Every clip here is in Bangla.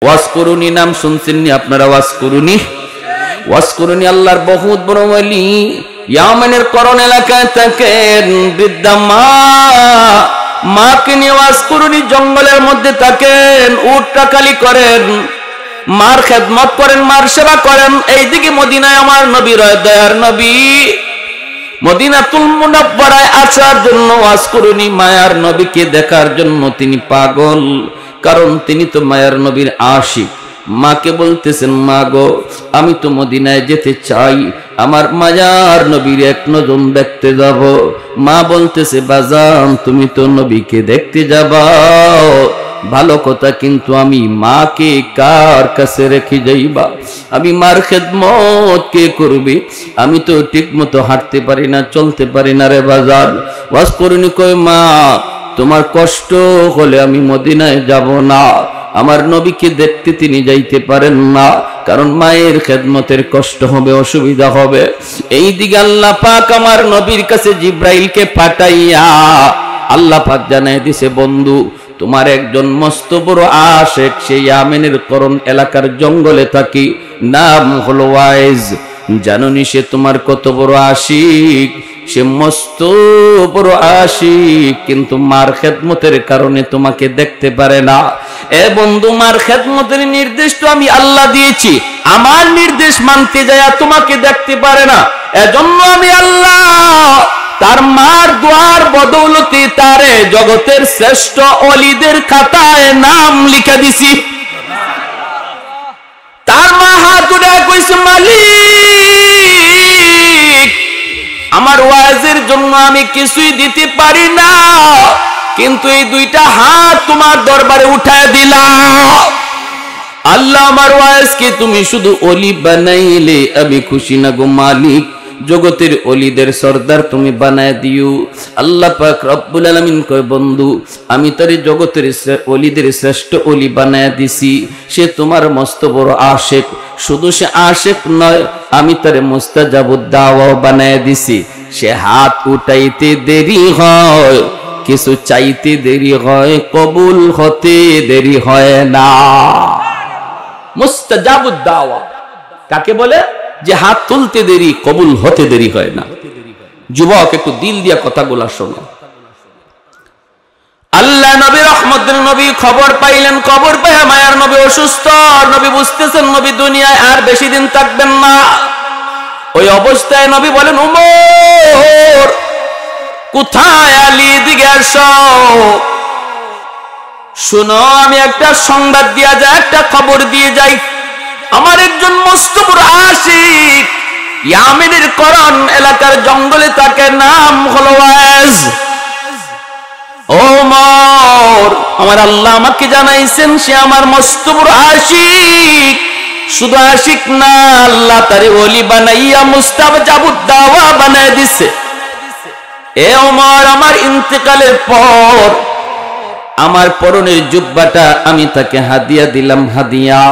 ওয়াজকুরুনি নাম শুনছেন নি আপনারা? ওয়াজকুরুনি, ওয়াজকুরুনি আল্লাহর বহুত বড় ওলি। ইয়ামেনের করণ এলাকায় থাকেন, বৃদ্ধা মাকে নিয়ে ওয়াজকুরুনি জঙ্গলের মধ্যে থাকেন, উট টাকালি করেন, মার খেদমত করেন, মার সেবা করেন। এইদিকে মদিনায় আমার নবী রয়, দয়ার নবী মদিনাতুল মুনাওয়ারায় আসার জন্য ওয়াজকুরুনি মায়ার নবীকে দেখার জন্য তিনি পাগল, কারণ তিনি তো মায়ার নবীর আশিক। মাকে বলতেছেন, মা গো আমি তো মদিনায় যেতে চাই, আমার মায়ার নবীর এক নজর দেখতে যাব। মা বলতেছে, বাজান তুমি তো নবীকে দেখতে যাবা, ভালো কথা, কিন্তু আমি মাকে কার কাছে রেখে যাইবা? আমি মার খেদমত কে করবে? আমি তো ঠিক মতো হাঁটতে পারি না, চলতে পারি না রে বাজার। ওয়াজকুরুনি কয়, মা তোমার কষ্ট হলে আমি মদিনায় যাব না, আমার নবীকে দেখতে তিনি যাইতে পারেন না, কারণ মায়ের খেদমতের কষ্ট হবে, অসুবিধা হবে। এই দিকে আল্লাহ পাক আমার নবীর কাছে জিব্রাইলকে পাঠাইয়া আল্লাহ পাক জানাই দিছে, বন্ধু তোমার একজন মস্ত বড় আশেক, সেই ইয়ামেনের করণ এলাকার জঙ্গলে থাকি, নাম হলো ওয়াইজ। জানোনি সে তোমার কত বড় আশিক? সে মস্ত বড় আশিক, কিন্তু মার খেদমতের কারণে তোমাকে দেখতে পারে না। এ বন্ধু, মার খেদমতের নির্দেশ তো আমি আল্লাহ দিয়েছি, আমার নির্দেশ মানতে যায় তোমাকে দেখতে পারে না। এজন্য আমি আল্লাহ তার মার দোয়ার বদৌলতে তারে জগতের শ্রেষ্ঠ ওলিদের খাতায় নাম লিখে দিছি। তার মা হাত উঠায় কইছে, মালিক আমার ওয়াজের জন্য আমি কিছুই দিতে পারি না, কিন্তু এই দুইটা হাত তোমার দরবারে উঠায় দিলাম। আল্লাহ আমার ওয়াজকে তুমি শুধু ওলি বানাইলে আমি খুশি না গো মালিক, জগতের ওলিদের সর্দার তুমি বানায় দিও। আল্লাহ পাক রব্বুল আলামিন কয়, বন্ধু আমি তারে জগতের ওলিদের শ্রেষ্ঠ ওলি বানায় দিছি, সে তোমার মস্ত বড় আশেক। শুধু সে আশেক নয়, আমি তারে মুস্তাজাবুদ দাওয়া বানায় দিছি। সে হাত উঠাইতে দেরি হয়, কিছু চাইতে দেরি হয়, কবুল হতে দেরি হয় না। মুস্তাজাবুদ দাওয়া কাকে বলে? যে হাত তুলতে দেরি, কবুল হতে দেরি হয় না। যুবক একটু দিল দিয়া কথাগুলা শোনো। আল্লাহ নবী রহমতের নবী খবর পাইলেন, খবর পেয়ে মায়ার নবী অসুস্থ। নবী বুঝতেছেন নবী দুনিয়ায় আর বেশি দিন থাকবেন না। ওই অবস্থায় নবী বলেন, উমর কোথায়? আলী দিকে আসো, শুনো আমি একটা সংবাদ দিয়া যাই, একটা খবর দিয়ে যাই। আমার একজন মস্ত বড় আশিক ইয়ামেনের করণ এলাকার জঙ্গলে থাকে, নাম হলো ওয়াইজ। ওমর আমার আল্লাহ আমাকে জানাইছেন সে আমার মস্ত বড় আশিক। শুধু আশিক না, আল্লাহ তারে ওলি বানাইয়া মুস্তাজাবুদ দাওয়া বানায় দিছে। এ ওমর, আমার ইন্তেকালের পর আমার পরনের জুব্বাটা আমি তাকে হাদিয়া দিলাম, হাদিয়া।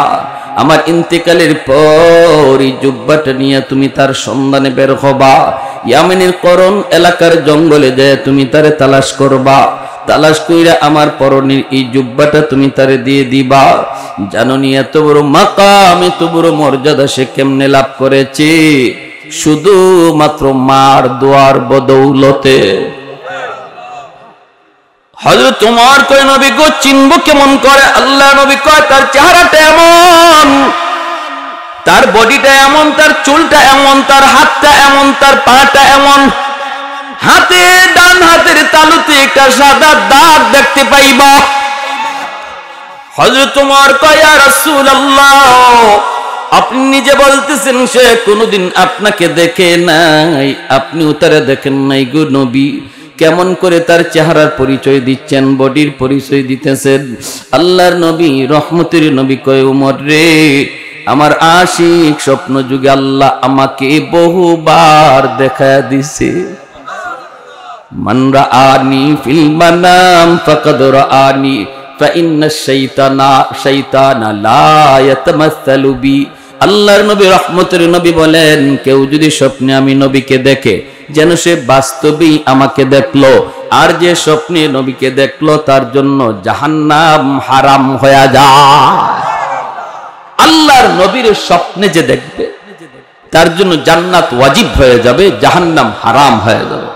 আমার ইন্তেকালের পর এই জুব্বাটা নিয়ে তুমি তার সন্ধানে বের হবা, ইয়ামেনের করণ এলাকার জঙ্গলে যায় তুমি তারে তালাশ করবা। তালাশ কইরা আমার পরনের এই জুব্বাটা তুমি তারে দিয়ে দিবা। জানোনি এত বড় মাকাম, এত বড় মর্যাদা সে কেমনে লাভ করেছে? শুধু মাত্র মার দোয়ার বদৌলতে। হযরত ওমর কয়, নবী গো চিনবো কেমন করে? আল্লাহ নবী কয়, তার চেহারাটা এমন, তার বডিটা এমন, তার চুলটা এমন, তার হাতটা এমন, তার পাটা এমন, হাতে ডান হাতের তালুতে একটা সাদা দাগ দেখতে পাইবা। হযরত ওমর কয়, ইয়া রাসূলুল্লাহ আপনি নিজে বলতেছেন সে কোনোদিন আপনাকে দেখে নাই, আপনিও তারে দেখেন নাই গো নবী, কেমন করে তার চেহারার পরিচয় দিচ্ছেন, বডির পরিচয় দিতেছেন? আল্লাহর নবী রহমতের নবী কয়, ওমর রে আমার আশিক স্বপ্ন যুগে আল্লাহ আমাকে বহুবার দেখা দিছে। মান রাআনি ফিল মানাম ফাকাদ রাআনি ফা ইন্না শাইতানা লা ইয়াতামাসসালু বি। আল্লাহর নবী রহমতের নবী বলেন, কেউ যদি স্বপ্নে আমি নবীকে দেখে যেন সে বাস্তবেই আমাকে দেখলো, আর যে স্বপ্নে নবীকে দেখলো তার জন্য জাহান্নাম হারাম হয়ে যায়। নবীর স্বপ্নে যে দেখবে তার জন্য জান্নাত ওয়াজিব হয়ে যাবে, জাহান্নাম হারাম হয়ে যাবে।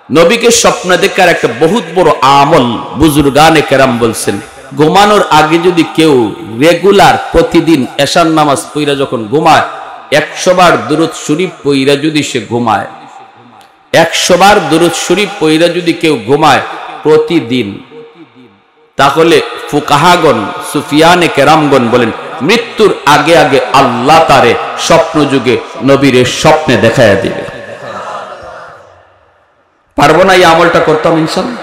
নবীকে স্বপ্ন দেখার একটা বহুত বড় আমল বুজুর্গানে কেরাম বলছেন, ঘুমানোর আগে যদি কেউ রেগুলার প্রতিদিন এশার নামাজ পড়া যখন ঘুমায় 100 বার দুরূদ শরীফ পড়া যদি সে ঘুমায়, 100 বার দুরূদ শরীফ পড়া যদি কেউ ঘুমায় প্রতিদিন, তাহলে ফুকাহাগণ সুফিয়ানে কেরামগণ বলেন মৃত্যুর আগে আগে আল্লাহ তারে স্বপ্ন যুগে নবীর স্বপ্নে দেখায়া দিবে। পারবো না এই আমলটা করতাম ইনশাআল্লাহ।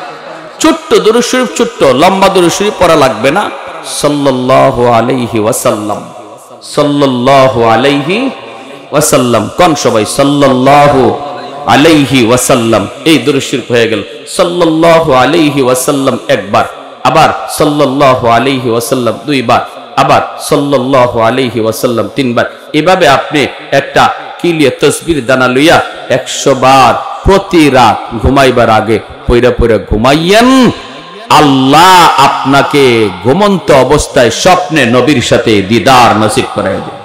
ছোট্ট দুরূদ শরীফ, ছোট্ট লম্বা দুরূদ শরীফ পড়া লাগবে না। সাল্লাল্লাহু আলাইহি ওয়াসাল্লাম, সাল্লাল্লাহু আলাইহি ওয়াসাল্লাম, কোন সবাই সাল্লাল্লাহু আলাইহি ওয়াসাল্লাম, এই দুরূদ শরীফ হয়ে গেল। সাল্লাল্লাহু আলাইহি ওয়াসাল্লাম একবার, আবার সাল্লাল্লাহু আলাইহি ওয়াসাল্লাম দুইবার, আবার সাল্লাল্লাহু আলাইহি ওয়াসাল্লাম তিনবার। এভাবে আপনি একটা কিলিয়া তাসবির দানা লইয়া 100 বার প্রতি রাত ঘুমাইবার আগে পয়রা পয়রা ঘুমাইয়েন। আল্লাহ আপনাকে ঘুমন্ত অবস্থায় স্বপ্নে নবীর সাথে দিদার নসিব করায় দেবে।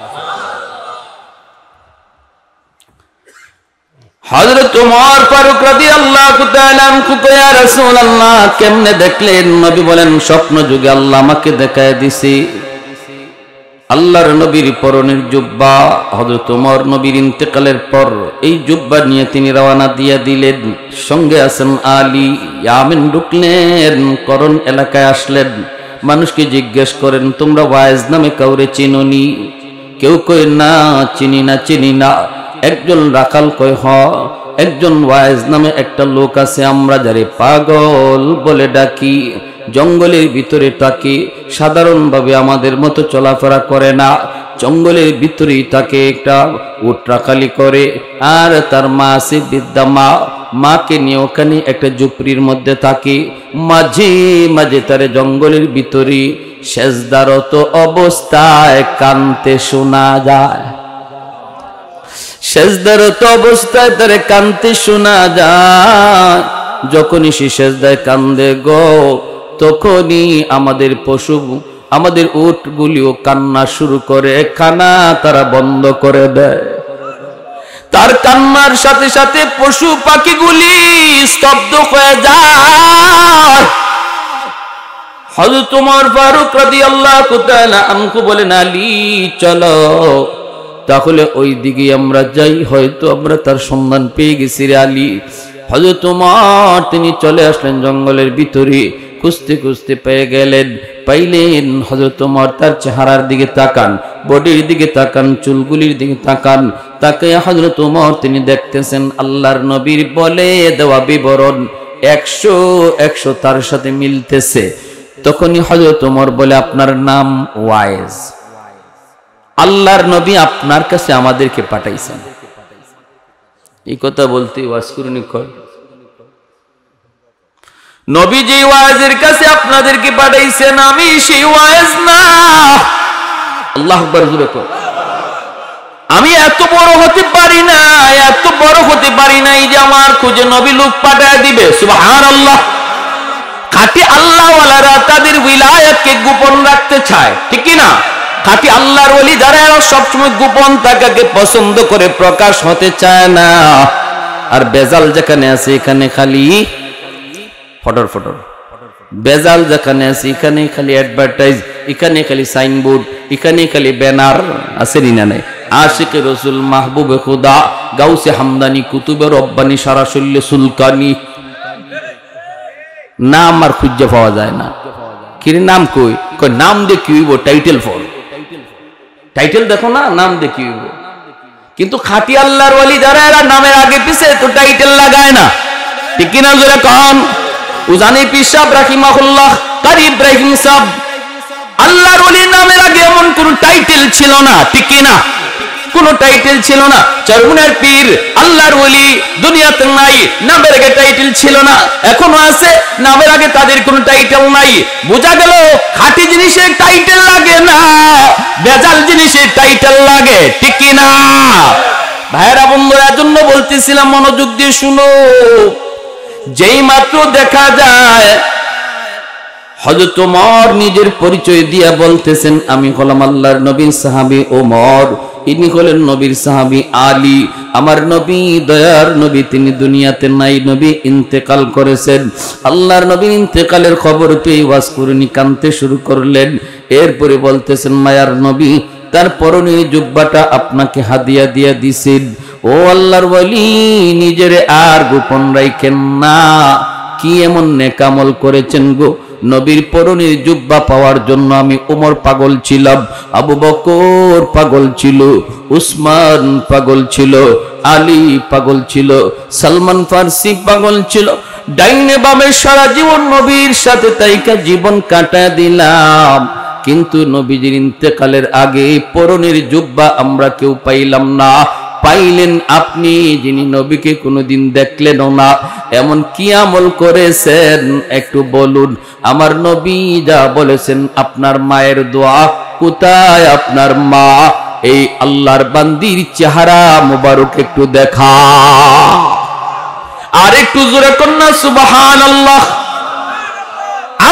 হযরত ওমর ফারুক রাদিয়াল্লাহু তাআলা আনহু কয়, ইয়া রাসূলুল্লাহ, কেমনে দেখলেন? নবী বলেন, স্বপ্ন যুগে আল্লাহ আমাকে দেখায় দিছে আল্লাহর নবীর পরনের জুব্বা। হযরত ওমর নবীর ইন্তেকালের পর এই জুব্বা নিয়ে তিনি রওনা দিয়ে দিলেন। সঙ্গে আছেন আলী। ইয়ামিন ঢুকলেন, করণ এলাকায় আসলেন। মানুষকে জিজ্ঞেস করেন, তোমরা ওয়াইজ নামে কাউরে চিনোনি? কেউ কয় না, চিনি না, চিনি না। একজন রাখাল কয়, হ, একজন ওয়াইজ নামে একটা লোক আছে, আমরা যারে পাগল বলে ডাকি। জঙ্গলের ভিতরে থাকে, সাধারণভাবে আমাদের মতো চলাফেরা করে না। জঙ্গলের ভিতরেই তাকে একটা উটরাখালি করে, আর তার মা আছে বৃদ্ধা মা। মাকে নিয়ে ওখানে একটা ঝুপড়ির মধ্যে থাকে। মাঝে মাঝে তারে জঙ্গলের ভিতরে সেজদারত অবস্থায় কানতে শোনা যায়। সেজদারত অবস্থায় তারে কানতে শোনা যায়। যখনই সে সেজদায় কান্দে গো, তখনই আমাদের পশু, আমাদের উটগুলিও কান্না শুরু করে, খানা তারা বন্ধ করে দেয়। তার কান্নার সাথে সাথে পশু পাখিগুলি স্তব্ধ হয়ে যায়। হযরত ওমর ফারুক রাদিয়াল্লাহু তাআলা আনহু বলেন, আলী চলো, তাহলে ওই দিকে আমরা যাই, হয়তো আমরা তার সন্ধান পেয়ে গেছি রে আলী। হযরত ওমর তিনি চলে আসলেন জঙ্গলের ভিতরে, খুঁজতে খুঁজতে পেয়ে গেলেন। পাইলেন হযরত ওমর তার চেহারার দিকে তাকান, বডির দিকে তাকান, চুলগুলির দিকে তাকান। তাকে হযরত ওমর তিনি দেখতেছেন আল্লাহর নবীর বলে দেওয়া বিবরণ 100 তার সাথে মিলতেছে। তখনই হযরত ওমর বলে, আপনার নাম ওয়াইজ, আল্লাহর নবী আপনার কাছে আমাদেরকে পাঠাইছেন। এই কথা বলতে ওয়াজ করুনি কর, নবী যে ওয়াজের কাছে আপনাদেরকে পাঠাইছেন আমি সেই ওয়াজ না। আল্লাহু আকবার জোরে কর। আমি এত বড় হতে পারি না, এত বড় হতে পারি নাই যে আমার খুঁজে নবী লোক পাঠায় দিবে। সুবহানাল্লাহ। খাঁটি আল্লাহওয়ালারা তাদের উইলায়াতকে গোপন রাখতে চায়, ঠিক কি না? খাঁটি আল্লাহর ওলি যারা সবসময় গোপন থাকাকে পছন্দ করে, প্রকাশ হতে চায় না। আর বেজাল যেখানে আছে এখানে খালি ফটর ফটর, বেজাল যেখানে আছে এখানে খালি অ্যাডভার্টাইজ, এখানে খালি সাইনবোর্ড, এখানে খালি ব্যানার। আছে না নাই? আশিকে রসুল, মাহবুবে খুদা, গাউসে হামদানি, কুতুবে রব্বানি, সারা শল্য সুলকানি, নাম আর খুঁজে পাওয়া যায় না। কি নাম কই? নাম দিয়ে কি হইব? টাইটেল ফল, টাইটেল দেখো না, নাম দিয়ে কি হইব? কিন্তু খাঁটি আল্লাহর ওলি যারা এরা নামের আগে পিছে তো টাইটেল লাগায় না, ঠিক কিনা? জোরে কম। উজানি পীর সাহেব রাহিমাহুল্লাহ, কারি ইব্রাহিম সাহেব, আল্লাহর ওলির নামের আগে এমন কোন টাইটেল ছিল না, ঠিক কিনা? কোন টাইটেল ছিল না। চরমুনের পীর আল্লাহর ওলি দুনিয়াতে নাই, নামের আগে টাইটেল ছিল না, এখনো আছে, নামের আগে তাদের কোনো টাইটেল নাই। বোঝা গেল খাঁটি জিনিসের টাইটেল লাগে না, বেজাল জিনিসের টাইটেল লাগে, ঠিক কিনা? ভাইরা বন্ধুরা, এজন্য বলতেছিলাম মনোযোগ দিয়ে শুনো। যেই মাত্র দেখা যায় হযরত ওমর নিজের পরিচয় দিয়া বলতেছেন, আমি হলাম আল্লাহর নবীর সাহাবী ওমর, ইনি হলেন নবীর সাহাবী আলী। আমার নবী, দয়ার নবী, তিনি দুনিয়াতে নাই, নবী ইন্তেকাল করেছেন। আল্লাহর নবীর ইন্তেকালের খবর পেয়ে ওয়াজ করুনি কাঁদতে শুরু করলেন। এরপরে বলতেছেন, মায়ার নবী তার পরনের জুব্বাটা আপনাকে হাদিয়া দিয়া দিছেন। ও আল্লাহর ওয়ালি, নিজেরে আর গোপন রাখেন না। কি এমন নেকামল করেছেন গো? নবীর পরনের জুব্বা পাওয়ার জন্য আমি ওমর পাগল ছিলাম, আবু বকর পাগল ছিল, উসমান পাগল ছিল, আলী পাগল ছিল, সালমান ফারসি পাগল ছিল। ডাইনে বামে সারা জীবন নবীর সাথে তাইকা জীবন কাটায় দিলাম, কিন্তু নবীজির ইন্তেকালের আগে পরনের জুব্বা আমরা কেউ পাইলাম না। পাইলেন আপনি, যিনি নবীকে কোনোদিন দেখলেনও না। এমন কি আমল করেছেন একটু বলুন। আমার নবী যা বলেছেন, আপনার মায়ের দোয়া, কোথায় আপনার মা? এই আল্লাহর বান্দির চেহারা মুবারক একটু দেখা। আর একটু জোরে কন্যা সুবহানাল্লাহ।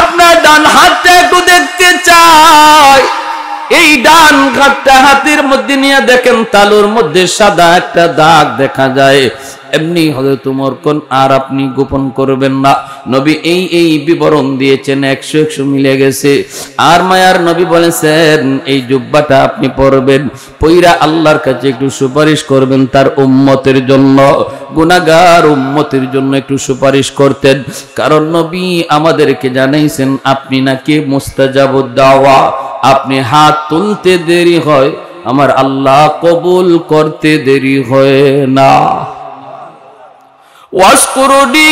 আপনার ডান হাতটা একটু দেখতে চাই। এই ডান হাতটা হাতের মধ্যে নিয়ে দেখেন, তালুর মধ্যে সাদা একটা দাগ দেখা যায়। এমনি হযরত ওমর কোন আর আপনি গোপন করবেন না। নবী এই বিবরণ দিয়েছেন, 100 মিলে গেছে। আর মায়ার নবী বলেছেন, এই জুব্বাটা আপনি পরবেন, পইরা আল্লাহর কাছে একটু সুপারিশ করবেন তার উম্মতের জন্য, গুনাহগার উম্মতের জন্য একটু সুপারিশ করতেন। কারণ নবী আমাদেরকে জানাইছেন, আপনি নাকি মুস্তাজাবুদ দাওয়া, আপনি হাত তুলতে দেরি হয়, আমার আল্লাহ কবুল করতে দেরি হয় না। ওয়াশকুরুনি,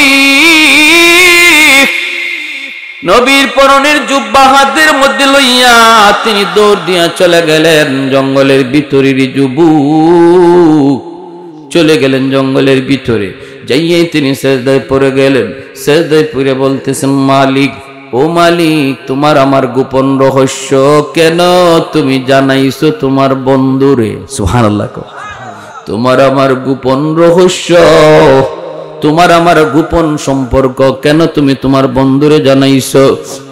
নবীর পরনের জুব্বা হাতের মধ্যে লইয়া তিনি দৌড় দিয়া চলে গেলেন জঙ্গলের ভিতরের যুবক, চলে গেলেন জঙ্গলের ভিতরে। যাইয়ে তিনি সেজদায় পড়ে গেলেন। সেজদায় পড়ে বলতেছেন, মালিক, ও মালিক, তোমার আমার গোপন রহস্য কেন তুমি জানাইছো তোমার বন্ধুরে? সুবহানাল্লাহ। তোমার আমার গোপন রহস্য, তোমার আমার গোপন সম্পর্ক কেন তুমি তোমার বন্ধুরে জানাইছো?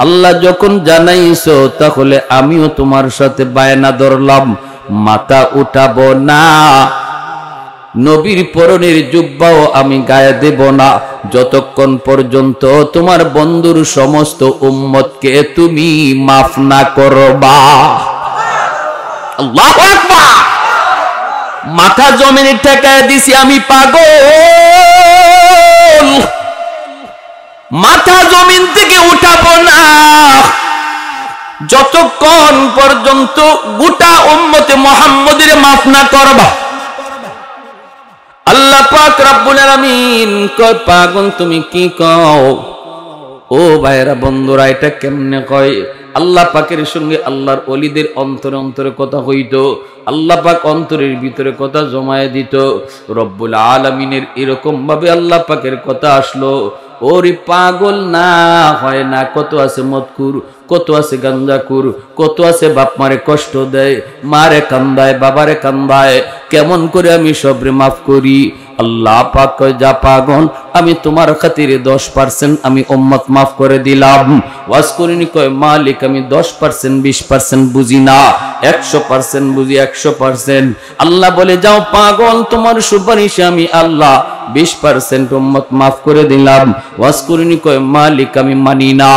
আল্লাহ যখন জানাইছো, তাহলে আমিও তোমার সাথে বায়না ধরলাম, মাথা উঠাবো না, নবীর পরনের জুব্বাও আমি গায়ে দেব না, যতক্ষণ পর্যন্ত তোমার বন্ধুর সমস্ত উম্মতকে তুমি মাফ না করবা। আল্লাহু আকবার। মাথা জমিনে ঠেকায় দিছি, আমি পাগল, মাথা জমিন থেকে উঠাবো না যতক্ষণ পর্যন্ত গোটা উম্মতে মুহাম্মদের মাফ না করবা। আল্লাহ পাক রব্বুল আলামিন কয়, পাগল তুমি কি কও? ও ভাইরা বন্ধুরা, এটা কেমনে কয়? আল্লাহ পাকের সঙ্গে আল্লাহর ওলিদের অন্তরে অন্তরে কথা হইতো, আল্লাহ পাক অন্তরের ভিতরে কথা জমায়ে দিত। রব্বুল আলামিনের এরকম ভাবে আল্লাহ পাকের কথা আসলো। ওরে পাগল না হয় না, কত আছে মদকুর, কত আছে গাঞ্জাকুর, কত আছে বাপ মারে কষ্ট দেয়, মারে কান্দায়, বাবারে কান্দায়, কেমন করে আমি সবরে মাফ করি? আল্লাহ পাক কয়, যা পাগল, আমি তোমার খাতিরে 10% আমি উম্মত মাফ করে দিলাম। ওয়াজ করিনি কয়, মালিক আমি 10% 20% বুঝি না, 100% বুঝি, 100%। আল্লাহ বলে, যাও পাগল, তোমার সুপারিশে আমি আল্লাহ 20% উম্মত মাফ করে দিলাম। ওয়াজ করিনি কয়, মালিক আমি মানি না।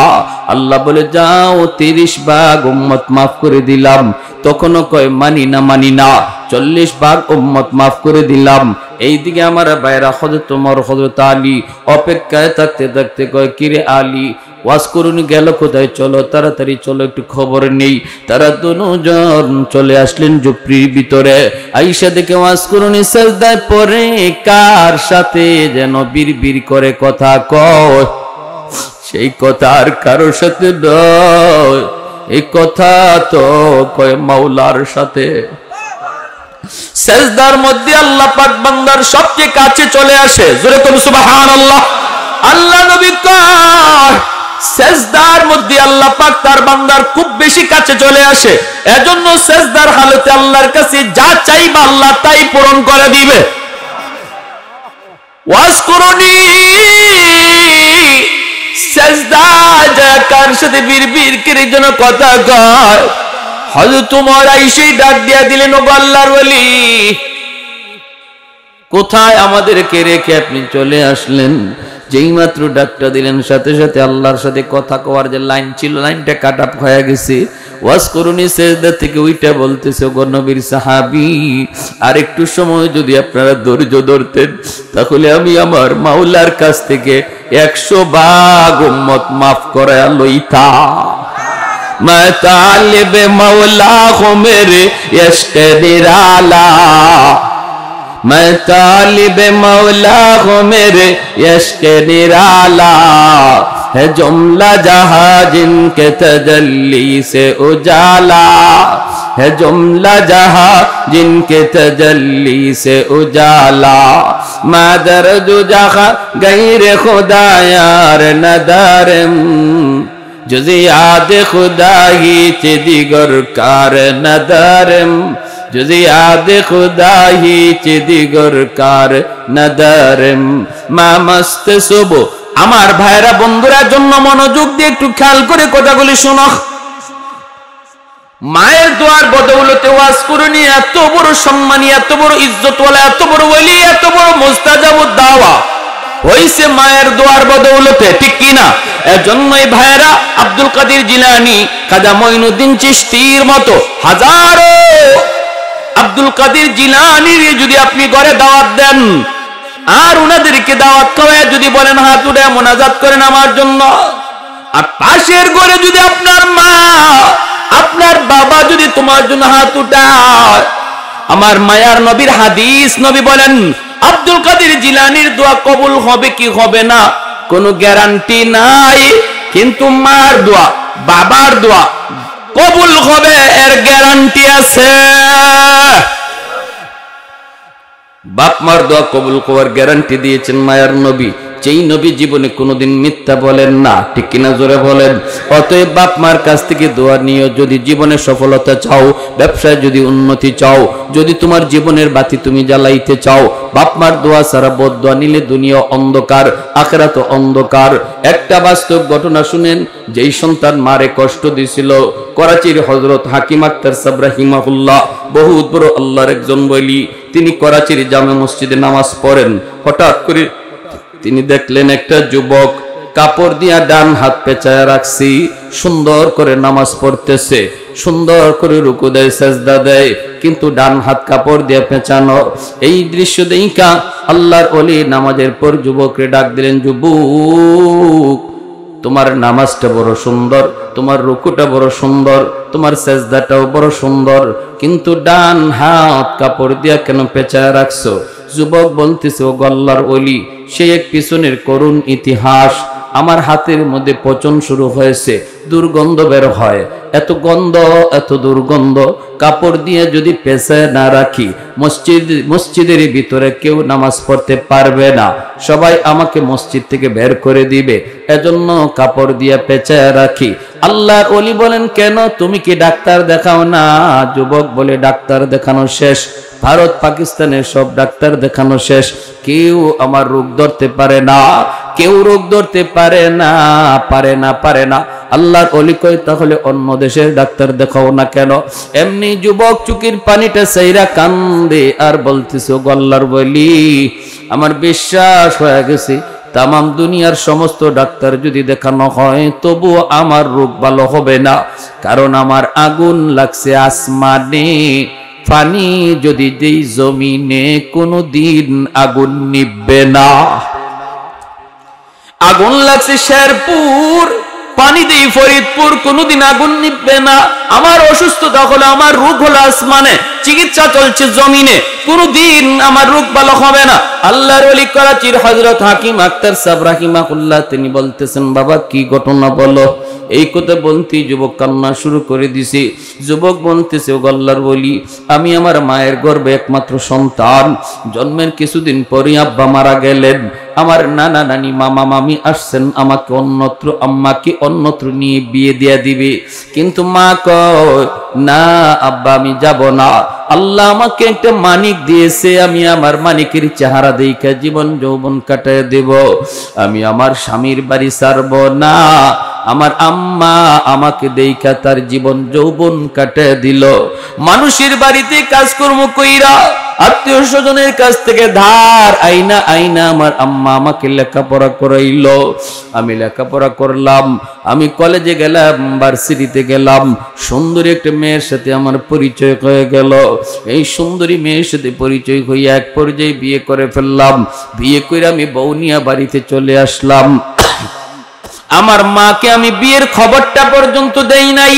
আল্লাহ বলে, যাও 30 ভাগ উম্মত মাফ করে দিলাম। তখনও কয়, মানি না, মানি না। 40 ভাগ উম্মত মাফ করে দিলাম। এইদিকে আমার ভাইরা হযরত ওমর, হযরত আলী অপেক্ষায় থাকতে থাকতে কয়, কিরে আলী, ওয়াজ করুন গেল কোথায়? চলো তাড়াতাড়ি চলো, একটু খবর নেই। তারা দুজন চলে আসলেন ঝুপড়ির ভিতরে। আয়েশা দেখে ওয়াজ করুন সেজদায় পড়ে কার সাথে যেন বিড়বিড় করে কথা কয়। সেই কথা আর কারোর সাথে নয়, এই কথা তো কয় মাওলার সাথে। সেজদার মধ্যে আল্লাহ পাক বান্দার সবচেয়ে কাছে চলে আসে। জোরে কোন সুবহানাল্লাহ। আল্লাহ নবী কয়, সেজদার মধ্যে আল্লাহ পাক তার বান্দার খুব বেশি কাছে চলে আসে। এজন্য সেজদার হালতে আল্লাহর কাছে যা চাইবা আল্লাহ তাই পূরণ করে দিবে। ওয়াজ করুনি সেজদায় যায় কার সাথে বিড়বিড় করে যেন কথা কয়। হযরত ওমর আইসেই ডাক দিয়া দিলেন, ও আল্লাহর ওলি, কোথায় আমাদেরকে রেখে আপনি চলে আসলেন? যেই মাত্র ডাকটা দিলেন সাথে সাথে আল্লাহর সাথে কথা কওয়ার যে লাইন ছিল, লাইনটা কাট আপ হয়ে গেছে। ওয়াজ করুনি সেজদা থেকে উইটা বলতেছে, গো নবীর সাহাবী, আর একটু সময় যদি আপনারা ধৈর্য ধরতেন তাহলে আমি আমার মাওলার কাছ থেকে 100 ভাগ উম্মত মাফ করায়া লইতাম। मैं तालिब मौला हूँ मेरे इश्क निराला, मैं तालिब मौला हूँ मेरे इश्क निराला, है जुमला जहाँ जिनके तजल्ली से उजाला, है जुमला जहाँ जिनके तजल्ली से उजाला, मादर जो जहाँ गैर खुदा यार नदारम, जुज़े याद खुदा ही चे दिगर कार नदारम, जुज़े याद खुदा ही चे दिगर कार नदारम, मा मस्त सुबह। আমার ভাইরা বন্ধুরা জন্য মনোযোগ দিয়ে একটু খেয়াল করে কথাগুলি শোনো। মায়ের দোয়ার বদৌলতে ওয়াজ করুনি এত বড় সম্মানী, এত বড় ইজ্জতওয়ালা, এত বড় ওলি, এত বড় মুস্তাজাবুদ দাওয়া হইছে মায়ের দোয়ার বদৌলতে, ঠিক কি না? এজন্যই ভাইরা আব্দুল কাদের জিলানী, খাজা মঈনুদ্দিন চিশতির মতো হাজারো আব্দুল কাদের জিলানীর যদি আপনি ঘরে দাওয়াত দেন আর উনাদেরকে দাওয়াত খাওয়ায় যদি বলেন হাত উঠে মোনাজাত করেন আমার জন্য, আর পাশের ঘরে যদি আপনার মা আপনার বাবা যদি তোমার জন্য হাত উঠায়, আমার মায়ার নবীর হাদিস, নবী বলেন আব্দুল কাদের জিলানীর দোয়া কবুল হবে কি হবে না কোনো গ্যারান্টি নাই, কিন্তু মার দোয়া বাবার দোয়া কবুল হবে এর গ্যারান্টি আছে। বাপ মার দোয়া কবুল করার গ্যারান্টি দিয়েছেন মায়ার নবী, যেই নবী জীবনে কোনোদিন মিথ্যা বলেন না, ঠিক কিনা জোরে বলেন। অতএব বাপ মার কাছ থেকে দোয়া নিও, যদি জীবনে সফলতা চাও, ব্যবসায় যদি উন্নতি চাও, যদি তোমার জীবনের বাতি তুমি জ্বালাইতে চাও, বাপ মার দোয়া ছাড়া বদদোয়া নিলে দুনিয়া অন্ধকার, আখিরাত অন্ধকার। একটা বাস্তব ঘটনা শুনেন, যেই সন্তান মারে কষ্ট দিছিল, করাচির হযরত হাকিম আক্তার সাহেব রাহিমাহুল্লাহ, বহুত বড় আল্লাহর একজন ওলি, তিনি করাচির জামে মসজিদে নামাজ পড়েন। হঠাৎ করে তিনি দেখলেন একটা যুবক কাপড় দিয়া ডান হাত পেঁচায় রাখছি, সুন্দর করে নামাজ পড়তেছে, সুন্দর করে রুকু দেয়, সেজদা দেয়, কিন্তু ডান হাত কাপড় দিয়ে পেঁচানো। এই দৃশ্য দেখা আল্লাহর ওলি নামাজের পর যুবককে ডাক দিলেন, যুবক, তোমার নামাজটা বড় সুন্দর, তোমার রুকুটা বড় সুন্দর, তোমার সেজদাটাও বড় সুন্দর, কিন্তু ডান হাত কাপড় দিয়া কেন পেঁচায় রাখছো? যুবক বলতেছে, ও আল্লাহর ওলি, সে এক পিছনের করুণ ইতিহাস। আমার হাতের মধ্যে পচন শুরু হয়েছে, দুর্গন্ধ বের হয়, এত গন্ধ, এত দুর্গন্ধ, কাপড় দিয়ে যদি পেঁচায় না রাখি মসজিদের ভিতরে কেউ নামাজ পড়তে পারবে না, সবাই আমাকে মসজিদ থেকে বের করে দিবে, এজন্য কাপড় দিয়ে পেঁচায় রাখি। আল্লাহর ওলি বলেন, কেন, তুমি কি ডাক্তার দেখাও না? যুবক বলে, ডাক্তার দেখানো শেষ, ভারত পাকিস্তানের সব ডাক্তার দেখানো শেষ, কেউ আমার রোগ ধরতে পারে না, কেউ রোগ ধরতে পারে না, পারে না, পারে না। আল্লাহর ওলি কই, তাহলে অন্য দেশের ডাক্তার দেখাও না কেন? এমনি যুবক চুকির পানিটা চাইরা কান্দে আর বলতেছে, ও আল্লাহর ওলি, আমার বিশ্বাস হয়ে গেছে তামাম দুনিয়ার সমস্ত ডাক্তার যদি দেখানো হয় তবু আমার রোগ ভালো হবে না, কারণ আমার আগুন লাগছে আসমানে, পানি যদি দেই জমিনে কোনদিন আগুন নিভবে না। আগুন লাগছে শেরপুর, পানি দেই ফরিদপুর, কোনদিন আগুন নিভবে না। আমার অসুস্থতা হলো, আমার রোগ হলো আসমানে, চিকিৎসা চলছে জমিনে, কোনদিন আমার রোগ ভালো হবে না। আল্লাহর ওলি করাচির হযরত হাকিম আক্তার সাহেব রাহিমাহুল্লাহ তিনি বলতেছেন, বাবা কি ঘটনা বলো? এই কথা বলতে যুবক কান্না শুরু করে দিছে। যুবক বলতেছে, ও আল্লাহর ওলি, আমি আমার মায়ের গর্ভে একমাত্র সন্তান। জন্মের কিছুদিন পরে আব্বা মারা গেলেন। আমার নানা নানি মামা মামি আসছেন আমাকে অন্যত্র, আম্মাকে অন্যত্র নিয়ে বিয়ে দিয়ে দিবে। কিন্তু মা কয়, না আব্বা আমি যাব না। আল্লাহ আমাকে একটা মানিক দিয়েছে, আমি আমার মানিকের চেহারা দেখে জীবন যৌবন কাটায় দেব। আমি আমার স্বামীর বাড়ি ছাড়ব না। আমার আম্মা আমাকে দেখা তার জীবন যৌবন কাটায় দিল। মানুষের বাড়িতে কাজকর্ম কইরা, আত্মীয় স্বজনের কাছ থেকে ধার আইনা আইনা আমার আম্মা আমাকে লেখাপড়া করাইল। আমি লেখাপড়া করলাম, আমি কলেজে গেলাম, ভার্সিটিতে গেলাম। সুন্দরী একটা মেয়ের সাথে আমার পরিচয় হয়ে গেল। এই সুন্দরী মেয়ের সাথে পরিচয় হয়ে এক পর্যায়ে বিয়ে করে ফেললাম। বিয়ে করে আমি বউনিয়া বাড়িতে চলে আসলাম। আমার মাকে আমি বিয়ের খবরটা পর্যন্ত দেই নাই।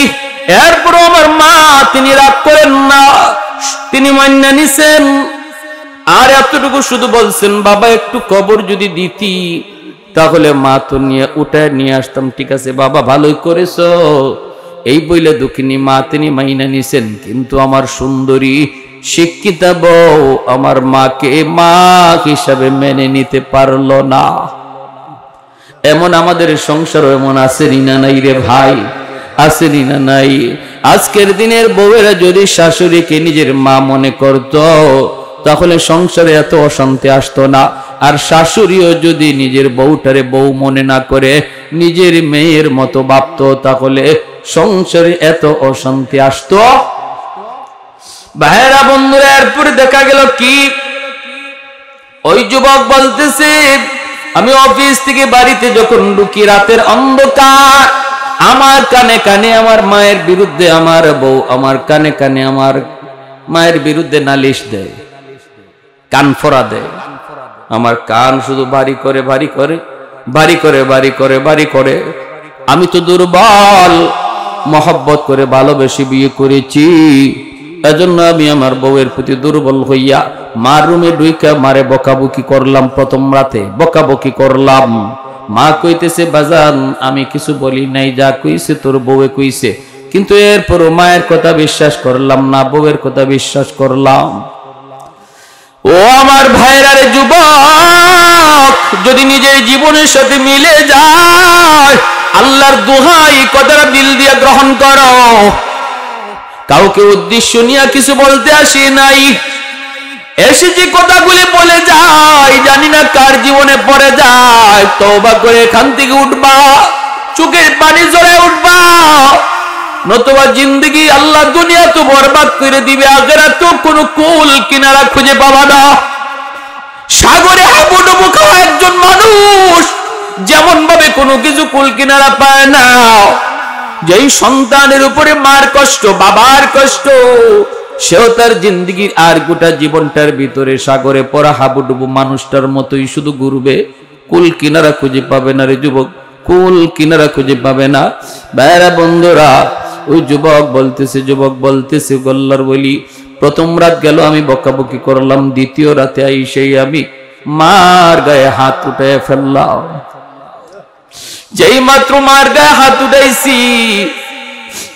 এরপর আমার মা তিনি রাগ করেন না, তিনি মান্য নিছেন। আর এতটুকু শুধু বলছেন, বাবা একটু কবর যদি দিতি তাহলে মা তো নিয়ে উঠায় নিয়ে আসতাম। ঠিক আছে বাবা, ভালোই করেছো, এই বইলে দুঃখিনী মা তিনি মাইনা নিছেন। কিন্তু আমার সুন্দরী শিক্ষিতা বউ আমার মাকে মা হিসাবে মেনে নিতে পারলো না। এমন আমাদের সংসার এমন আসেনি না নাই রে ভাই, আসেনি না নাই? আজকের দিনের বউয়েরা যদি শাশুড়িকে নিজের মা মনে করত তাহলে সংসারে এত অশান্তি আসতো না। আর শাশুড়িও যদি নিজের বউটারে বউ মনে না করে নিজের মেয়ের মতো ভাবত তাহলে সংসারে এত অশান্তি আসতো। ভাইয়েরা বন্ধুরা, এরপরে দেখা গেল কি, ওই যুবক বলতেছে, আমি অফিস থেকে বাড়িতে যখন ঢুকি রাতের অন্ধকার, আমার কানে কানে আমার মায়ের বিরুদ্ধে আমার বউ আমার কানে কানে আমার মায়ের বিরুদ্ধে নালিশ দেয়, কান ফোড়া দেয়। আমার কান শুধু বাড়ি করে বাড়ি করে বাড়ি করে বাড়ি করে বাড়ি করে। আমি তো দুর্বল, মহব্বত করে ভালোবেসে বিয়ে করেছি, এজন্য আমি আমার বউয়ের প্রতি দুর্বল হইয়া মার রুমে ঢুইকা মারে বকাবকি করলাম। প্রথম রাতে বকাবকি করলাম। মা কইতেছে, বাজান আমি কিছু বলি নাই, যা কইছে তোর বউয়ে কইছে। কিন্তু এরপরও মায়ের কথা বিশ্বাস করলাম না, বউয়ের কথা বিশ্বাস করলাম। ও আমার ভাইরা রে যুবক, যদি নিজের জীবনের সাথে মিলে যায়, আল্লাহর দোহাই কথাটা দিল দিয়ে গ্রহণ করো। কাউকে উদ্দেশ্য নিয়ে কিছু বলতে আসি নাই, এসে যে কথাগুলি বলে যায় জানি না কার জীবনে পড়ে যায়। তওবা করে এখান থেকে উঠবা, চোখের পানি ঝরে উঠবা, নতুবা জিন্দগি আল্লাহ দুনিয়া তো বরবাদ করে দিবে, আখিরাত তো কোনো কুল কিনারা খুঁজে পাবা না। সাগরে হাবুডুবু খাওয়া একজন মানুষ যেমন ভাবে কোনো কিছু কুল কিনারা পায় না, যেই সন্তানের উপরে মার কষ্ট, বাবার কষ্ট, সেও তার জিন্দগির আর গোটা জীবনটার ভিতরে সাগরে পড়া হাবুডুবু মানুষটার মতোই শুধু ঘুরবে, কুল কিনারা খুঁজে পাবে না রে যুবক, কুল কিনারা খুঁজে পাবে না। ভাইরা বন্ধুরা, ওই যুবক বলতেছে গল্লার বলি, প্রথম রাত গেল আমি বকাবকি করলাম, দ্বিতীয় রাতে আইসেই আমি মার গায়ে হাত উঠে ফেললাম। যেই মাত্র মার গায়ে হাত উঠাইছি,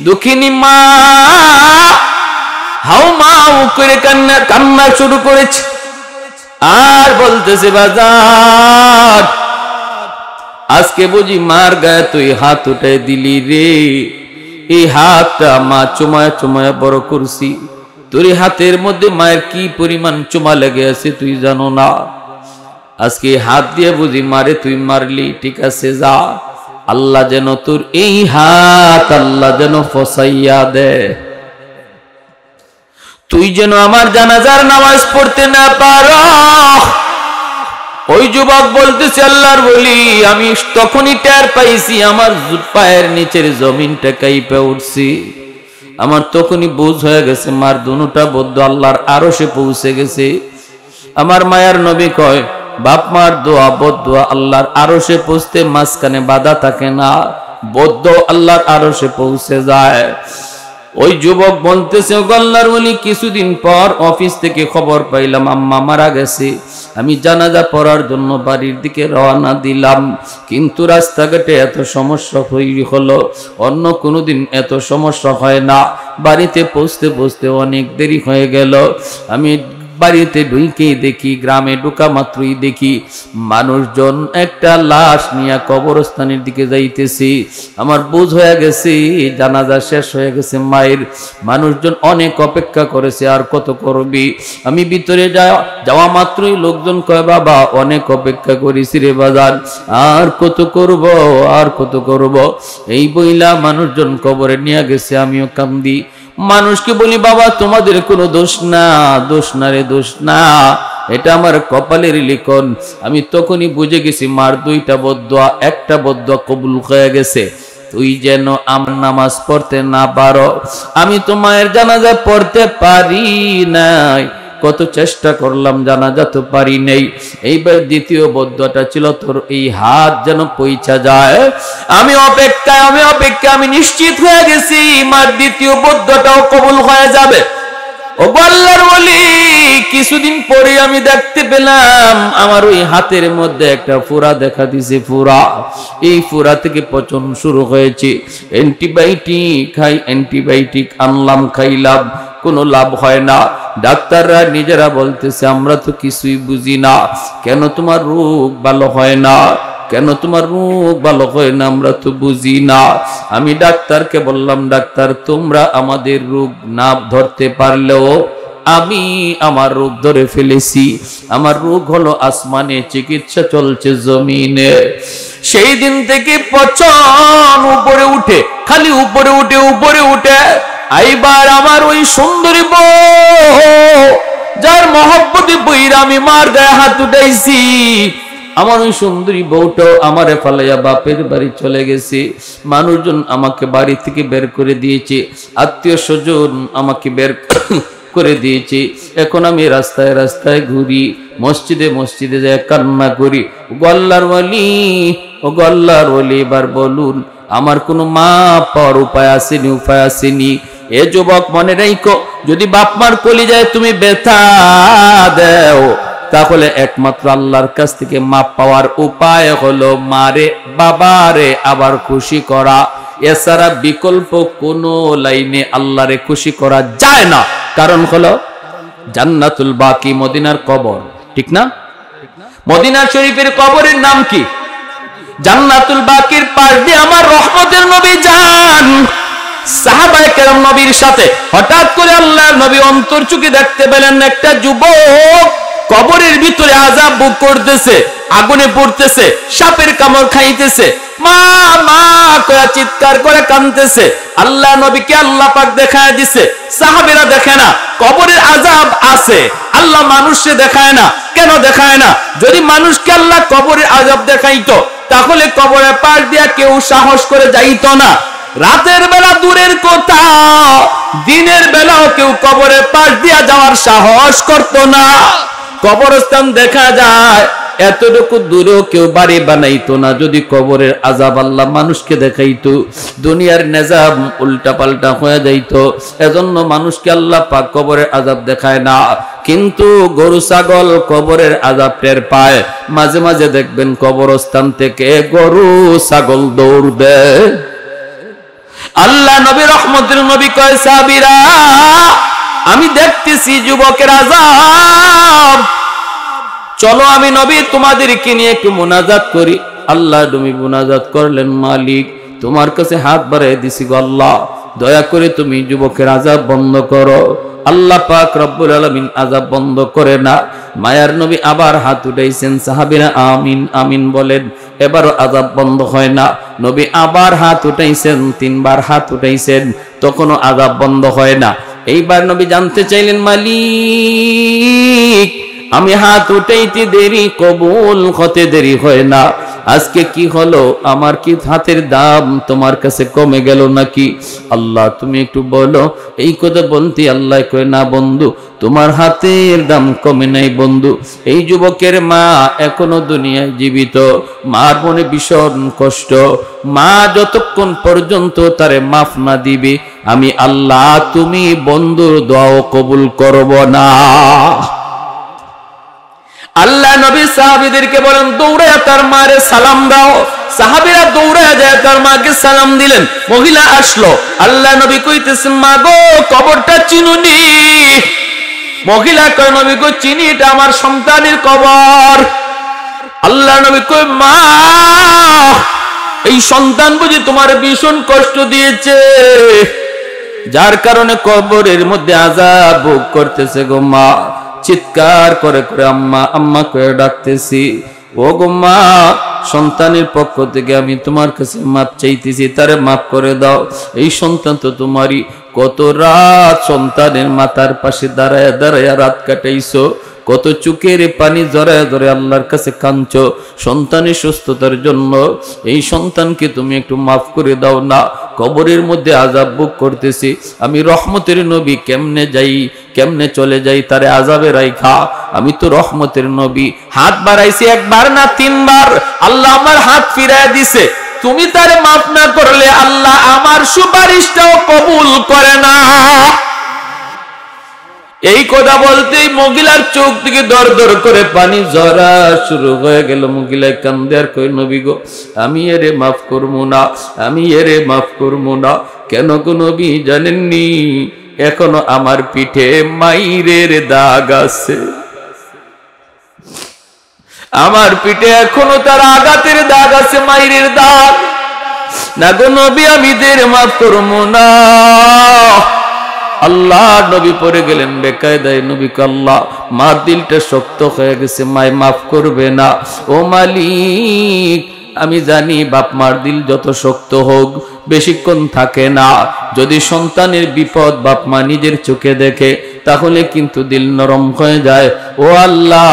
দুঃখিনী মা হাউ মাউ করে কান্না শুরু করেছে। আর বলতেছে, বাজার আজকে বুঝি মার গায়ে তুই হাত উঠাই দিলি রে। এই হাতটা মা চুমায় চুমায় বড় করছি, তোর হাতের মধ্যে মায়ের কি পরিমাণ চুমা লেগে আছে তুই জানো না। আজকে হাত দিয়ে বুঝি মারে তুই মারলি, ঠিক আছে যা, আল্লাহ যেন তোর এই হাত আল্লাহ যেন ফসাইয়া দে, তুই যেন আমার জানাজার নামাজ পড়তে না পারো। ওই যুবক বলতেছে, আল্লাহর বলি আমি তখনই টের পাইছি আমার পায়ের নিচের জমিনটা কাঁপে উঠছি। আমার তখনই বুঝ হয়ে গেছে মার দুনুটা বদ্ধ আল্লাহর আরশে পৌঁছে গেছে। আমার মায়ার নবী কয়, বাপ মার দোয়া বদদোয়া আল্লাহর আরশে পৌঁছতে মাঝখানে বাধা থাকে না, বদ্ধ আল্লাহর আরশে পৌঁছে যায়। ওই যুবক বলতেছে, আল্লাহর ওলি, কিছুদিন পর অফিস থেকে খবর পাইলাম আম্মা মারা গেছে। আমি জানাজা পড়ার জন্য বাড়ির দিকে রওনা দিলাম, কিন্তু রাস্তাঘাটে এত সমস্যা হলো, অন্য কোনোদিন এত সমস্যা হয় না। বাড়িতে পৌঁছতে পৌঁছতে অনেক দেরি হয়ে গেল। আমি বাড়িতে ঢুকেই দেখি, গ্রামে ঢোকা মাত্রই দেখি মানুষজন একটা লাশ নিয়ে কবরস্থানের দিকে যাইতেছি। আমার বুঝ হয়ে গেছে জানাজা শেষ হয়ে গেছে মায়ের। মানুষজন অনেক অপেক্ষা করেছে, আর কত করবি। আমি ভিতরে যাওয়া মাত্রই লোকজন কয়, বাবা অনেক অপেক্ষা করেছি রে বাজার, আর কত করব, আর কত করব। এই বইলা মানুষজন কবরে নিয়ে গেছে। আমিও কান্দি। মানুষকে বলি, বাবা তোমাদের কোনো দোষ না, দোষ না রে, দোষ না, এটা আমার কপালের লিখন। আমি তখনই বুঝে গেছি মার দুইটা বদদোয়া, একটা বদদোয়া কবুল হয়ে গেছে। তুই যেন আমার নামাজ পড়তে না পারো। আমি তো মায়ের জানাজা পড়তে পারি নাই, কত চেষ্টা করলাম, জানাজা তো পারি নাই। এইবার দ্বিতীয় বদদোয়াটা ছিল, তোর এই হাত যেন পৌঁছা যায়। আমি অপেক্ষায়, আমি নিশ্চিত হয়ে গেছি মার দ্বিতীয় বদদোয়াটাও কবুল হয়ে যাবে। ও আল্লাহর ওলি, কিছুদিন পরে আমি দেখতে পেলাম আমার ওই হাতের মধ্যে একটা ফোড়া দেখা দিছে। ফোড়া, এই ফোড়া থেকে পচন শুরু হয়েছে। অ্যান্টিবায়োটিক খাই, অ্যান্টিবায়োটিক আনলাম, খাইলাম, কোনো লাভ হয় না। ডাক্তাররা নিজেরা বলতেছে, আমরা তো কিছুই বুঝি না, কেন তোমার রোগ ভালো হয় না, কেন তোমার রোগ ভালো হয় না, আমরা তো বুঝি না। আমি ডাক্তারকে বললাম, ডাক্তার তোমরা আমাদের রোগ না ধরতে পারলেও আমি আমার রোগ ধরে ফেলেছি। আমার রোগ হলো আসমানে, চিকিৎসা চলছে জমিনে। সেই দিন থেকে পচন উপরে উঠে, খালি উপরে উঠে, উপরে উঠে। এইবার আমার ওই সুন্দরী বউ, যার মহব্বতে বইরা আমি মার গায়ে হাত উঠাইছি, আমার ওই সুন্দরী বউটাও আমারে ফালাইয়া বাপের বাড়ি চলে গেছে। মানুষজন আমাকে বাড়ি থেকে বের করে দিয়েছে, আত্মীয় স্বজন আমাকে বের করে দিয়েছে। এখন আমি রাস্তায় রাস্তায় ঘুরি, মসজিদে মসজিদে যায় কান্না করি। ও আল্লাহর ওলি, ও আল্লাহর ওলি, এবার বলুন আমার কোনো মা পাওয়ার উপায় আসেনি, উপায় আসেনি। এ যুবক মনে রাখো, যদি বাপ মার কলিজায় তুমি ব্যথা দাও, তাহলে একমাত্র আল্লাহর কাছ থেকে মাপ পাওয়ার উপায় হলো মারে বাবারে আবার খুশি করা। এছাড়া বিকল্প কোনো লাইনে আল্লাহরে খুশি করা যায় না। কারণ হলো জান্নাতুল বাকি, মদিনার কবর, ঠিক না? মদিনা শরীফের কবরের নাম কি? জান্নাতুল বাকির পাশ দিয়ে আমার রহমতের নবী যান। সাহাবায়ে কেরাম নবীর সাথে হঠাৎ করে আল্লাহর নবী অন্তর চোখে দেখতে পেলেন একটা যুবক কবরের ভিতরে আযাব ভোগ করতেছে, আগুনে পড়তেছে, সাপের কামড় খাইতেছে, মা মা করে চিৎকার করে কাঁদতেছে। আল্লাহ নবীকে আল্লাহ পাক দেখায় দিছে, সাহাবীরা দেখে না। কবরের আযাব আছে, আল্লাহ মানুষকে দেখায় না। কেন দেখায় না? যদি মানুষকে আল্লাহ কবরের আযাব দেখাইতো, তাহলে কবরের পাশ দিয়া কেউ সাহস করে যাইতো না। রাতের বেলা দূরের কথা, দিনের বেলাও কেউ কবরের পাশ দিয়া যাওয়ার সাহস করতো না। কবরস্থান দেখা যায়, এতটুকু দূরেও কেউ বাড়ি বানাইতো না যদি কবরের আযাব আল্লাহ মানুষকে দেখাইতো। দুনিয়ার নিজাম উল্টা পাল্টা হয়ে যাইতো। এজন্য মানুষকে আল্লাহ পাক কবরের আযাব দেখায় না। কিন্তু গরু ছাগল কবরের আযাব টের পায়। মাঝে মাঝে দেখবেন কবরস্থান থেকে গরু ছাগল দৌড় দেয়। আল্লাহ নবী রহমতের নবী কয়, সাহাবীরা আমি দেখতেছি যুবকের আযাব, চলো আমি নবী তোমাদেরকে নিয়ে একটু মুনাজাত করি। আল্লাহ নবী মুনাজাত করলেন, মালিক তোমার কাছে হাত বাড়াই দিছি গো আল্লাহ, দয়া করে তুমি যুবকের আযাব বন্ধ করো। আল্লাহ পাক রব্বুল আলামিন আযাব বন্ধ করে না। মায়ার নবী আবার হাত উঠাইছেন, সাহাবীরা আমিন আমিন বলেন। এবারও আযাব বন্ধ হয় না। নবী আবার হাত উঠাইছেন, তিনবার হাত উঠাইছেন, তখনও আযাব বন্ধ হয় না। এইবার নবী জানতে চাইলেন, মালিক আমি হাত উঠাইতে দেরি, কবুল হতে দেরি হয় না, আজকে কি হলো, আমার কি হাতের দাম তোমার কাছে কমে গেল নাকি? আল্লাহ তুমি একটু বলো। এই কথা বলতে আল্লাহ কয়, না বন্ধু, তোমার হাতের দাম কমে নাই বন্ধু। এই যুবকের মা এখনো দুনিয়ায় জীবিত, মার মনে ভীষণ কষ্ট। মা যতক্ষণ পর্যন্ত তারে মাফ না দিবে, আমি আল্লাহ তুমি বন্ধুর দোয়াও কবুল করব না। আল্লাহ নবী সাহাবীদেরকে বলেন, দৌড়ায় তার মারে সালাম দাও। সাহাবীরা দৌড়ায় যায় তার মাকে সালাম দিলেন। মহিলা আসলো, আল্লাহ নবী কইতেছেন, মা গো কবরটা চিনুনি? মহিলা কয়, নবী গো চিনি, এটা আমার সন্তানের কবর। আল্লাহ নবী কয়, মা এই সন্তান বুঝি তোমার ভীষণ কষ্ট দিয়েছে, যার কারণে কবরের মধ্যে আযাব ভোগ করতেছে গো মা। চিৎকার করে করে আম্মা আম্মা করে ডাকতেছি। ও গো মা, সন্তানের পক্ষ থেকে আমি তোমার কাছে মাপ চাইতেছি, তারে মাফ করে দাও। এই সন্তান তো তোমারই, কত রাত সন্তানের মাথার পাশে দাঁড়ায় দাঁড়ায় রাত কাটাইছো, কত চোখের পানি জড়ায় ধরে আল্লাহর কাছে কাঁদছো সন্তানের সুস্থতার জন্য। এই সন্তানকে তুমি একটু মাফ করে দাও না, কবরের মধ্যে আযাব ভোগ করতেছি। আমি রহমতের নবী, কেমনে যাই, কেমনে চলে যাই তারে আযাবে রাইখা? আমি তো রহমতের নবী। হাত বাড়াইছি একবার না তিনবার, আল্লাহ আমার হাত ফিরায় দিছে। তুমি তারে মাফ না করলে আল্লাহ আমার সুপারিশটাও কবুল করে না। এই কথা বলতেই মহিলার চোখ থেকে দর দর করে পানি ঝরা শুরু হয়ে গেল। মহিলায় কান্দে আর কই, নবী গো আমি এরে মাফ করবো না, আমি এরে মাফ করবো না। কেন গো নবী জানেননি? এখনো আমার পিঠে মাইরের দাগ আছে, আমার পিঠে এখনো তার আঘাতের দাগ আছে, মাইরের দাগ। না গো নবী আমি দের মাফ করবো না। আল্লাহ নবী পড়ে গেলেন বেকায়দায়। নবী কে, আল্লাহ মার দিলটা শক্ত হয়ে গেছে, মায় মাফ করবে না। ও মালিক, আমি জানি বাপ মার দিল যত শক্ত হোক বেশিক্ষণ থাকে না। যদি সন্তানের বিপদ বাপ মা নিজের চোখে দেখে তাহলে কিন্তু দিল নরম হয়ে যায়। ও আল্লাহ,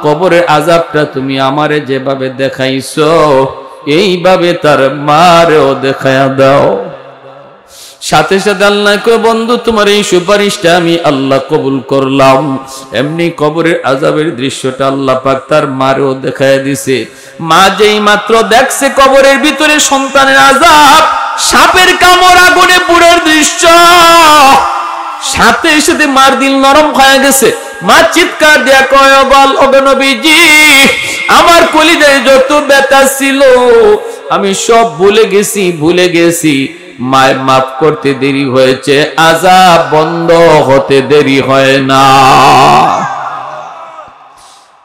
কবরের আযাবটা তুমি আমারে যেভাবে দেখাইছো এইভাবে তার মারেও দেখায়া দাও। সাথে সাথে আল্লাহ কয়, বন্ধু তোমার এই সুপারিশটা আমি আল্লাহ কবুল করলাম। এমনি কবরের আযাবের দৃশ্যটা আল্লাহ পাক তার মারেও দেখায় দিছে। মা যেই মাত্র দেখছে কবরের ভিতরে সন্তানের আযাব, সাপের কামড়, আগুনে পুড়ের দৃশ্য, সাথে সাথে মার দিল নরম হয়ে গেছে। মা চিৎকার দিয়া কয়, ও নবীজি, আমার কলিজায় যত ব্যথা ছিল আমি সব ভুলে গেছি, ভুলে গেছি। মায় মাফ করতে দেরি হয়েছে, আযাব বন্ধ হতে দেরি হয় না।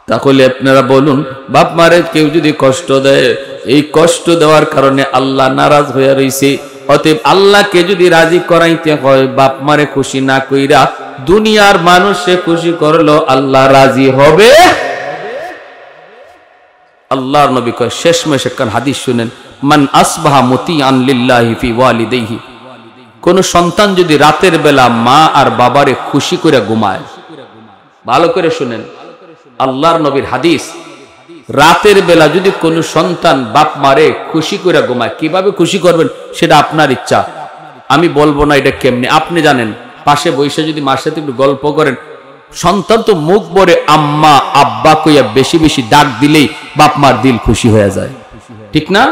তাহলে আপনারা বলুন, বাপ মারে কেউ যদি কষ্ট দেয়, এই কষ্ট দেওয়ার কারণে আল্লাহ নারাজ হয়ে রয়েছে। অতএব আল্লাহকে যদি রাজি করাইতে হয়, বাপ মারে খুশি না কইরা দুনিয়ার মানুষে খুশি করলো আল্লাহ রাজি হবে। আল্লাহর নবী কয়, শেষমেশ একখান হাদিস শুনেন, মান আসবাহা মুতিআন লিল্লাহি ফি ওয়ালিদাইহি, কোন সন্তান যদি রাতের বেলা মা আর বাবারে খুশি করে ঘুমায়, ভালো করে শুনেন আল্লাহর নবীর হাদিস, রাতের বেলা যদি কোন সন্তান বাপ মারে খুশি করে ঘুমায়, কিভাবে খুশি করবেন সেটা আপনার ইচ্ছা, আমি বলবো না এটা কেমনে, আপনি জানেন। পাশে বসে যদি মার সাথে একটু গল্প করেন, সন্তান তো মুখ ভরে আম্মা আব্বা কইয়া বেশি বেশি ডাক দিলেই বাপ মার দিল খুশি হয়ে যায়, ঠিক না?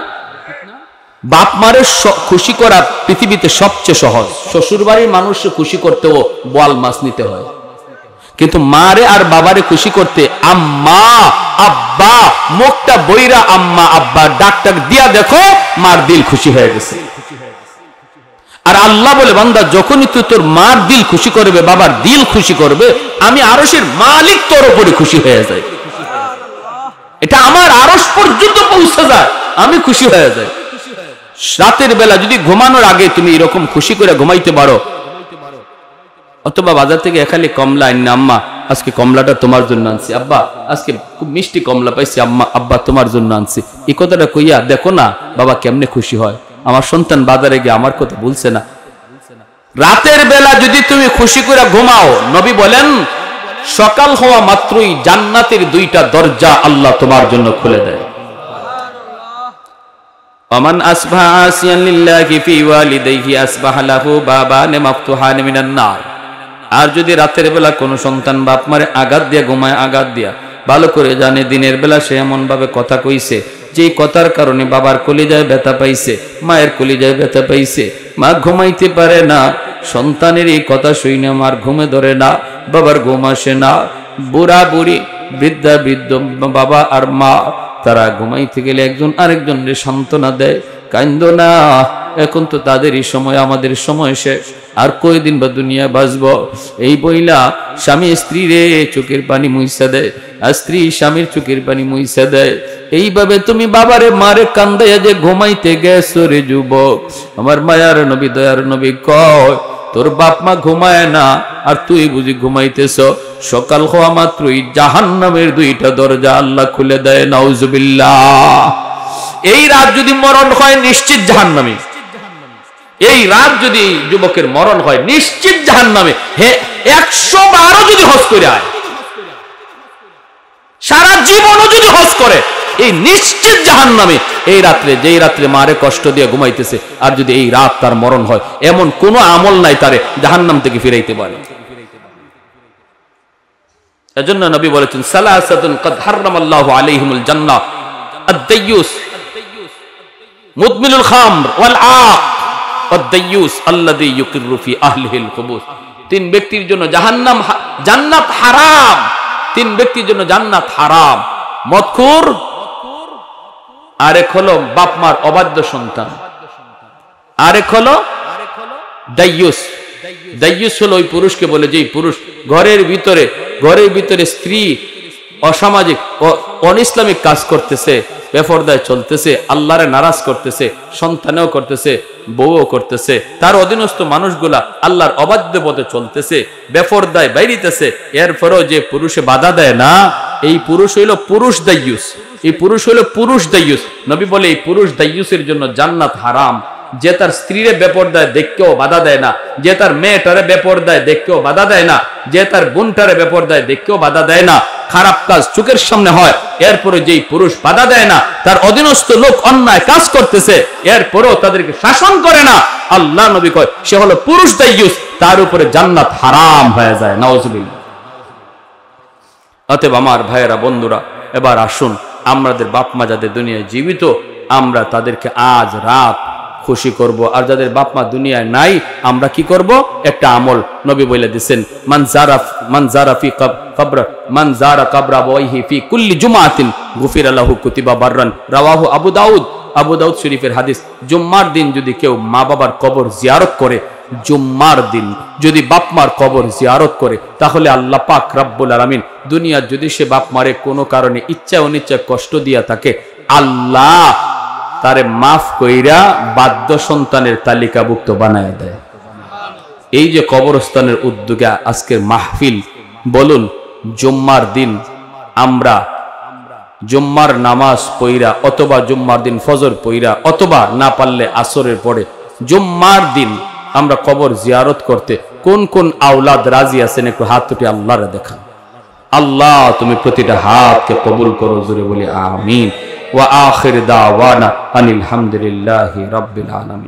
বাপ মারে খুশি করা পৃথিবীতে সবচেয়ে সহজ। শ্বশুর বাড়ির মানুষকে খুশি করতেও বোয়াল মাছ নিতে হয়, কিন্তু মারে আর বাবারে খুশি করতে আম্মা আব্বা, মুখটা বইরা আম্মা আব্বা ডাকটা দিয়া দেখো মার দিল খুশি হয়ে গেছে। আর আল্লাহ বলে, বান্দা যখনই তুই তোর মার দিল খুশি করবে, বাবার দিল খুশি করবে, আমি আরশের মালিক তোর উপরে খুশি হয়ে যাই। এটা আমার আরশ পর্যন্ত পৌঁছে যায়, আমি খুশি হয়ে যাই। রাতের বেলা যদি ঘুমানোর আগে তুমি এরকম খুশি করে ঘুমাইতে পারো, অথবা বাজার থেকে এখানে কমলা আইন, আম্মা আজকে কমলাটা তোমার জন্য আনছি, আব্বা আজকে খুব মিষ্টি কমলা পাইছি, আম্মা আব্বা তোমার জন্য আনছি, এই কথাটা কইয়া দেখো না বাবা কেমনে খুশি হয়, আমার সন্তান বাজারে গিয়ে আমার কথা বলছে না। রাতের বেলা যদি তুমি খুশি করে ঘুমাও, নবী বলেন সকাল হওয়া মাত্রই জান্নাতের দুইটা দরজা আল্লাহ তোমার জন্য খুলে দেয়। ওমান আসবাহা আসিয়ান লিল্লাহি ফি ওয়ালিদাইহি আসবাহা লাহু বাবান মাফতুহান মিনান নার। আর যদি রাতের বেলা কোনো সন্তান বাপ মারে আঘাত দিয়া ঘুমায়, আঘাত দিয়া ভালো করে জানে দিনের বেলা সে এমন ভাবে কথা কইছে যে কথার কারণে বাবার কলিজায় ব্যথা পাইছে, মায়ের কলিজায় ব্যথা পাইছে, মা ঘুমাইতে পারে না, সন্তানের এই কথা শুনে মার ঘুমে ধরে না, বাবার ঘুম আসে না, বুড়া বুড়ি বৃদ্ধা বৃদ্ধ বাবা আর মা তারা ঘুমাইতে গেলে একজন আরেকজনের সান্ত্বনা দেয়, কান্দো না, এখন তো তাদেরই সময়, আমাদের সময় শেষ, আর কয়দিন বা দুনিয়া বাঁচব। এই বইলা স্বামী স্ত্রী রে চোখের পানি মুইসা দেয়, আর স্ত্রী স্বামীর চোখের পানি মুইসা দেয়। এইভাবে তুমি বাবারে মারে কান্দাইয়া যে ঘুমাইতে গেছো রে যুবক, আমার মায়ার নবী দয়ার নবী কয় তোর বাপ মা ঘুমায় না আর তুই বুঝি ঘুমাইতেছ, সকাল হওয়া মাত্রই জাহান্নামের দুইটা দরজা আল্লাহ খুলে দেয়। নাউজুবিল্লাহ। এই রাত যদি মরণ হয় নিশ্চিত জাহান্নামী। এই রাত যদি যুবকের মরণ হয় নিশ্চিত জাহান্নামে। হে 100 বারও যদি হজ করে আয়, সারা জীবনও যদি হজ করে, এই নিশ্চিত জাহান্নামে। এই রাত্রে, যেই রাত্রে মারে কষ্ট দিয়ে ঘুমাইতেছে, আর যদি এই রাত তার মরণ হয়, এমন কোন আমল নাই তারে জাহান্নাম থেকে ফিরাইতে পারে। এজন্য নবী বলেছেন সালাসাতুন কদ হারামাল্লাহু আলাইহিমুল জান্নাহ, আদ-দাইয়ুস মুদমিনুল খামর ওয়াল আক আদ-দাইয়ুস আল্লাযী ইউকিরু ফি আহলিহিল কুবুস। তিন ব্যক্তির জন্য জাহান্নাম, জান্নাত হারাম। তিন ব্যক্তির জন্য জান্নাত হারাম, মদখুর, আরেক হলো বাপ মার অবাধ্য সন্তান, আরেক হলো দাইয়ুস। দাইয়ুস হলো ওই পুরুষকে বলে যেই পুরুষ ঘরের ভিতরে স্ত্রী অসামাজিক অনইসলামিক কাজ করতেছে, বেপরদায় চলতেছে, আল্লাহরে নারাজ করতেছে, সন্তানেও করতেছে, বউও করতেছে, তার অধীনস্থ মানুষগুলা আল্লাহর অবাধ্য পথে চলতেছে, বেপরদায় বাইরিতেছে, এরপরেও যে পুরুষে বাধা দেয় না, এই পুরুষ হইল পুরুষ দাইয়ুস। এই পুরুষ হইল পুরুষ দাইয়ুস। নবী বলে এই পুরুষ দাইয়ুসের জন্য জান্নাত হারাম। যে তার স্ত্রীরে বেপরদায় দেখকেও বাধা দেয় না, যে তার মেয়েটারে বেপরদায় দেখকেও বাধা দেয় না, যে তার বোনটারে বেপরদায় দেখকেও বাধা দেয় না, খারাপ কাজ চোখের সামনে হয়, এরপরে যেই পুরুষ বাধা দেয় না, তার অধীনস্থ লোক অন্যায় কাজ করতেছে, এরপরেও তাদেরকে শাসন করে না, আল্লাহ নবী কয় সে হলো পুরুষ দাইয়ুস, তার উপরে জান্নাত হারাম হয়ে যায়। নাউজুবিল্লাহ। অতএব আমার ভাইয়েরা, বন্ধুরা, এবার আসুন আমাদের বাপ মা যাদের দুনিয়ায় জীবিত, আমরা তাদেরকে আজ রাত খুশি করব। আর যাদের বাপ মা দুনিয়ায় নাই, আমরা কি করব? একটা আমল নবী বলে দিয়েছেন, মান জারা কবরা আবাইহি ফি কুল্লি জুমাতিন গুফিরা লাহু কুতিবা বাররান। রাওয়াহু আবু দাউদ শরীফের হাদিস। জুম্মার দিন যদি কেউ মা বাবার কবর জিয়ারত করে, জুম্মার দিন যদি বাপ মার কবর জিয়ারত করে, তাহলে আল্লাহ পাক রব্বুল আলামিন দুনিয়ার যদি সে বাপ মারে কোনো কারণে ইচ্ছা অনিচ্ছা কষ্ট দিয়া থাকে, আল্লাহ তারে মাফ কইরা বাধ্য সন্তানের তালিকাভুক্ত বানায় দেয়। এই যে কবরস্থানের উদ্যোগে আজকের মাহফিল, বলুন জুম্মার দিন আমরা জুম্মার নামাজ পইরা, অথবা জুম্মার দিন ফজর পইরা, অথবা না পারলে আসরের পরে জুম্মার দিন আমরা কবর জিয়ারত করতে কোন কোন আওলাদ রাজি আছেন? একটু হাত তুলে আল্লাহরে দেখান। আল্লাহ তুমি প্রতিটা হাতকে কবুল করো, জোরে বলি আমিন। ওয়া আখির দাওয়ানা আনিল হামদুলিল্লাহি রাব্বিল আলামিন।